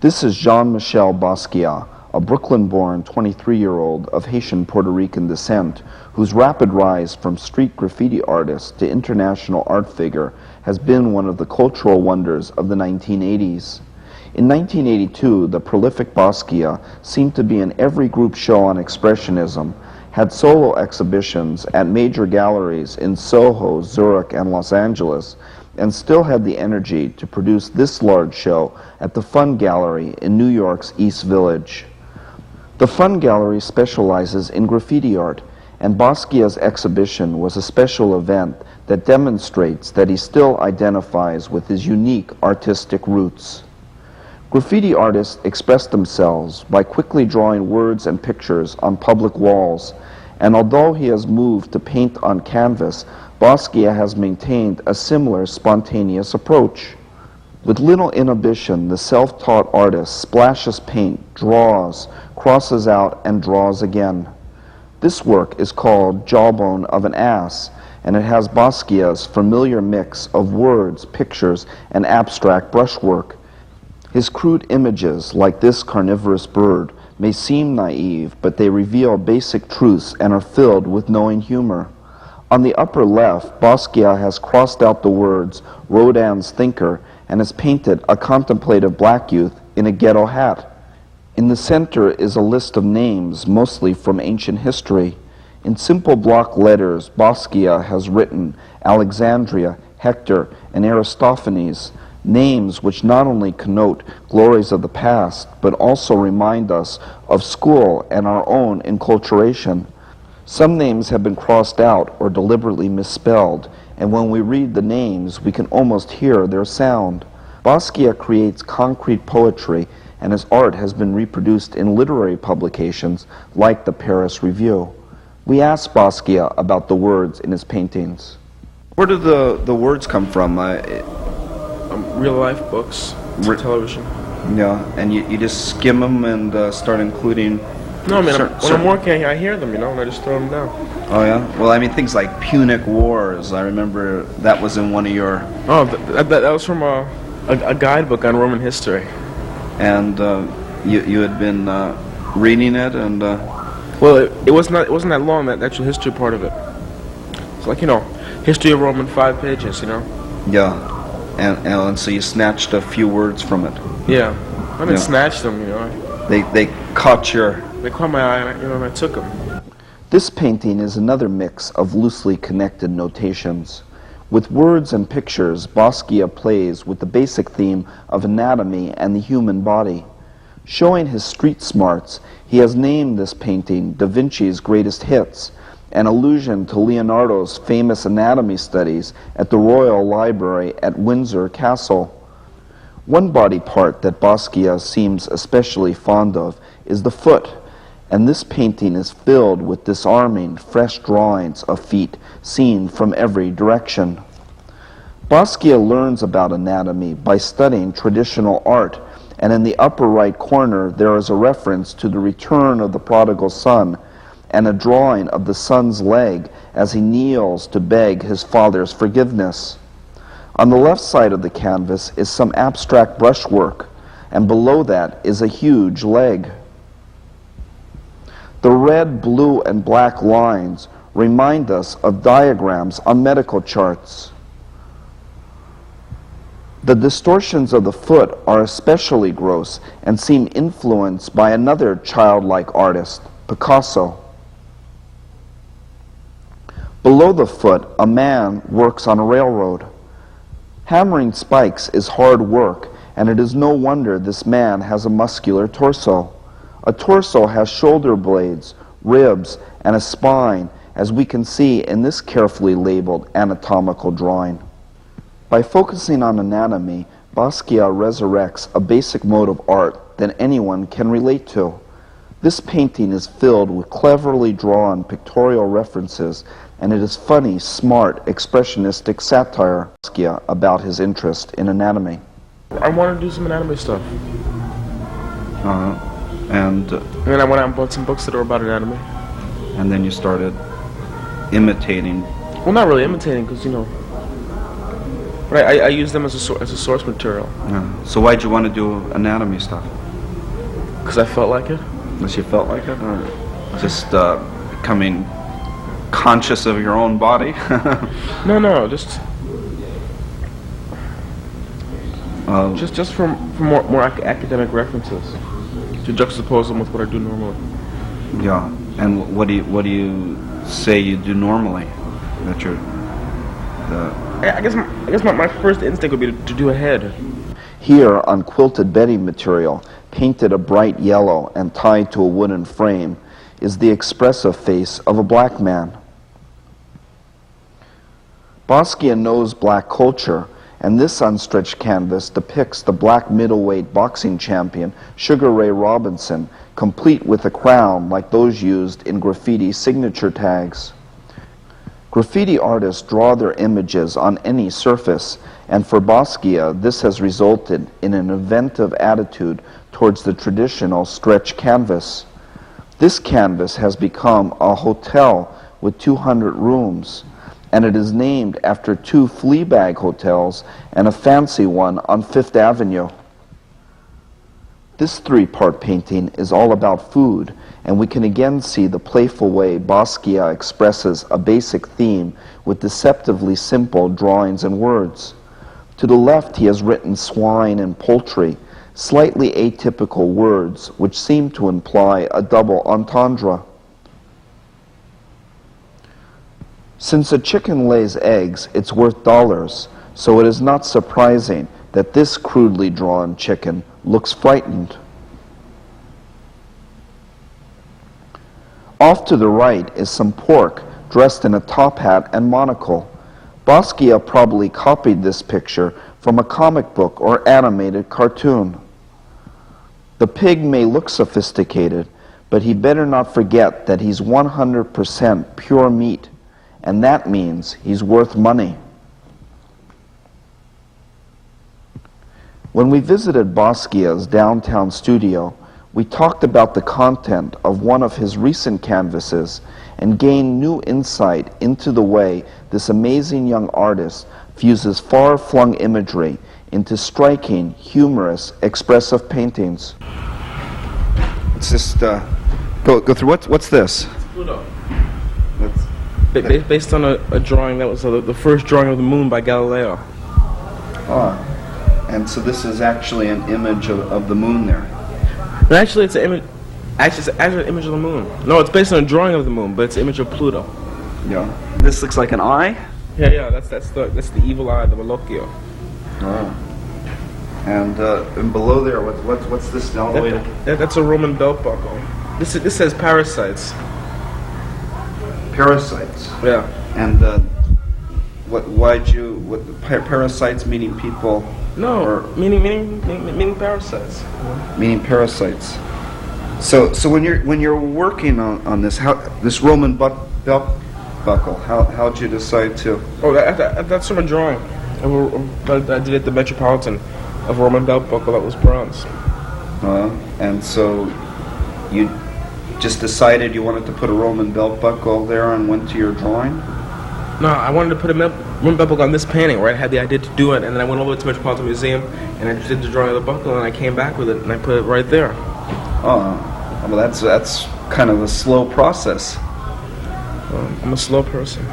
This is Jean-Michel Basquiat, a Brooklyn-born 23-year-old of Haitian Puerto Rican descent whose rapid rise from street graffiti artist to international art figure has been one of the cultural wonders of the 1980s. In 1982, the prolific Basquiat seemed to be in every group show on Expressionism, had solo exhibitions at major galleries in Soho, Zurich, and Los Angeles, and still had the energy to produce this large show at the Fun Gallery in New York's East Village. The Fun Gallery specializes in graffiti art, and Basquiat's exhibition was a special event that demonstrates that he still identifies with his unique artistic roots. Graffiti artists express themselves by quickly drawing words and pictures on public walls, and although he has moved to paint on canvas, Basquiat has maintained a similar spontaneous approach. With little inhibition, the self-taught artist splashes paint, draws, crosses out, and draws again. This work is called Jawbone of an Ass, and it has Basquiat's familiar mix of words, pictures, and abstract brushwork. His crude images, like this carnivorous bird, may seem naive, but they reveal basic truths and are filled with knowing humor. On the upper left, Basquiat has crossed out the words Rodin's thinker and has painted a contemplative black youth in a ghetto hat. In the center is a list of names, mostly from ancient history. In simple block letters, Basquiat has written Alexandria, Hector, and Aristophanes, names which not only connote glories of the past, but also remind us of school and our own enculturation. Some names have been crossed out or deliberately misspelled, and when we read the names, we can almost hear their sound. Basquiat creates concrete poetry, and his art has been reproduced in literary publications like the Paris Review. We asked Basquiat about the words in his paintings. Where do the words come from? Real-life books, television. Yeah, and you just skim them and start including... No, I mean, when I'm working, I hear them, and I just throw them down. Oh, yeah? Well, I mean, things like Punic Wars, I remember that was in one of your... Oh, that was from a guidebook on Roman history. And you had been reading it, and... Well, it wasn't that long, that actual history part of it. It's like, history of Rome in 5 pages, Yeah, and so you snatched a few words from it. Yeah, I didn't snatch them, They caught your... They caught my eye, and I took them. This painting is another mix of loosely connected notations. With words and pictures, Basquiat plays with the basic theme of anatomy and the human body. Showing his street smarts, he has named this painting Da Vinci's Greatest Hits, an allusion to Leonardo's famous anatomy studies at the Royal Library at Windsor Castle. One body part that Basquiat seems especially fond of is the foot, and this painting is filled with disarming, fresh drawings of feet seen from every direction. Basquiat learns about anatomy by studying traditional art, and in the upper right corner there is a reference to the return of the prodigal son and a drawing of the son's leg as he kneels to beg his father's forgiveness. On the left side of the canvas is some abstract brushwork, and below that is a huge leg. The red, blue, and black lines remind us of diagrams on medical charts. The distortions of the foot are especially gross and seem influenced by another childlike artist, Picasso. Below the foot, a man works on a railroad. Hammering spikes is hard work, and it is no wonder this man has a muscular torso. A torso has shoulder blades, ribs, and a spine, as we can see in this carefully labeled anatomical drawing. By focusing on anatomy, Basquiat resurrects a basic mode of art that anyone can relate to. This painting is filled with cleverly drawn pictorial references, and it is funny, smart, expressionistic satire about his interest in anatomy. I wanted to do some anatomy stuff. And then I went out and bought some books that are about anatomy. And then you started imitating. Well, not really imitating, because, But I use them as a source material Yeah. So why'd you want to do anatomy stuff? because I felt like it. Unless you felt like it, or just becoming conscious of your own body? No, just Uh, just for more academic references to juxtapose them with what I do normally. yeah. And what do you say you do normally? That you're I guess my first instinct would be to do a head. Here, on quilted bedding material, painted a bright yellow and tied to a wooden frame, is the expressive face of a black man. Basquiat knows black culture, and this unstretched canvas depicts the black middleweight boxing champion Sugar Ray Robinson, complete with a crown like those used in graffiti signature tags. Graffiti artists draw their images on any surface, and for Basquiat, this has resulted in an inventive attitude towards the traditional stretch canvas. This canvas has become a hotel with 200 rooms, and it is named after 2 Fleabag hotels and a fancy one on Fifth Avenue. This 3-part painting is all about food, and we can again see the playful way Basquiat expresses a basic theme with deceptively simple drawings and words. To the left, he has written swine and poultry, slightly atypical words which seem to imply a double entendre. Since a chicken lays eggs, it's worth dollars, so it is not surprising that this crudely drawn chicken looks frightened. Off to the right is some pork dressed in a top hat and monocle. Basquiat probably copied this picture from a comic book or animated cartoon. The pig may look sophisticated, but he better not forget that he's 100% pure meat, and that means he's worth money. When we visited Basquiat's downtown studio, we talked about the content of one of his recent canvases and gained new insight into the way this amazing young artist fuses far-flung imagery into striking, humorous, expressive paintings. Let's just go through. What's this? Pluto. Based on a drawing that was the first drawing of the moon by Galileo. And so this is actually an image of the moon there. And actually, it's an image. Actually, it's actually an image of the moon. No, it's based on a drawing of the moon, but it's an image of Pluto. Yeah. This looks like an eye. Yeah. That's the evil eye, the Malocchio. Oh. And below there, what's this all the way to? That's a Roman belt buckle. This says parasites. Parasites. Yeah. And parasites meaning people? No, or meaning parasites. Meaning parasites. So when you're working on this, this Roman belt buckle, how'd you decide to? Oh, that's from a drawing that I did at the Metropolitan of a Roman belt buckle that was bronze. And so you just decided you wanted to put a Roman belt buckle there and went to your drawing? No, I wanted to put a Roman belt buckle on this painting, right? I had the idea to do it, and then I went over to the Metropolitan Museum and I just did the drawing of the buckle, and I came back with it and I put it right there. Well, that's kind of a slow process. I'm a slow person.